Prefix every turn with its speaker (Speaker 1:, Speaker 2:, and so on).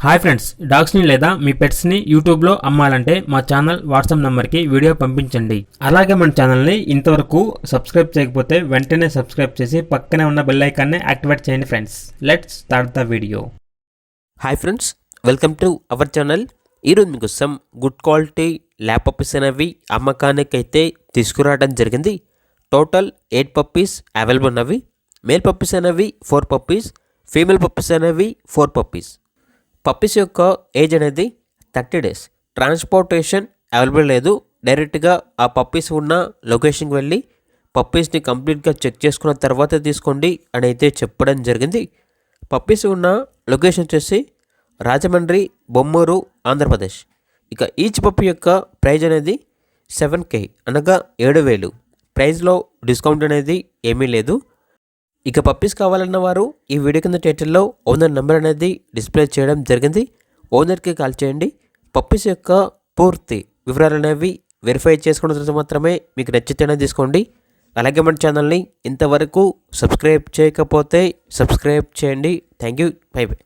Speaker 1: Hi friends, డాగ్స్ని లేదా మీ పెట్స్ని యూట్యూబ్లో అమ్మాలంటే మా ఛానల్ వాట్సాప్ నెంబర్కి వీడియో పంపించండి. అలాగే మన ఛానల్ని ఇంతవరకు సబ్స్క్రైబ్ చేయకపోతే వెంటనే సబ్స్క్రైబ్ చేసి పక్కనే ఉన్న బెల్ ఐకాన్ని యాక్టివేట్ చేయండి friends. Let's start the video.
Speaker 2: Hi friends, welcome to our channel. ఈరోజు మీకు some good quality lab puppies అనేవి అమ్మకానికి అయితే తీసుకురావడం జరిగింది. టోటల్ 8 పప్పీస్ అవైలబుల్ ఉన్నవి. మేల్ పప్పీస్ అనేవి 4 పప్పీస్, ఫీమేల్ పప్పీస్ అనేవి 4 పప్పీస్. పప్పీస్ యొక్క ఏజ్ అనేది 30 days. ట్రాన్స్పోర్టేషన్ అవైలబుల్ లేదు. డైరెక్ట్గా ఆ పప్పీస్ ఉన్న లొకేషన్కి వెళ్ళి పప్పీస్ని కంప్లీట్గా చెక్ చేసుకున్న తర్వాత తీసుకోండి అని అయితే చెప్పడం జరిగింది. పప్పీస్ ఉన్న లొకేషన్ వచ్చేసి రాజమండ్రి, బొమ్మూరు, ఆంధ్రప్రదేశ్. ఇక ఈచ్ పప్పీ యొక్క ప్రైజ్ అనేది 7K అనగా 7,000. ప్రైజ్లో డిస్కౌంట్ అనేది ఏమీ లేదు. ఇక పప్పీస్ కావాలన్న వారు ఈ వీడియో కింద టైటిల్లో ఓనర్ నెంబర్ అనేది డిస్ప్లే చేయడం జరిగింది. ఓనర్కి కాల్ చేయండి. పప్పీస్ యొక్క పూర్తి వివరాలు అనేవి వెరిఫై చేసుకున్న తర్వాత మాత్రమే మీకు నచ్చితేనే తీసుకోండి. అలాగే మన ఛానల్ని ఇంతవరకు సబ్స్క్రైబ్ చేయకపోతే సబ్స్క్రైబ్ చేయండి. Thank you. By by.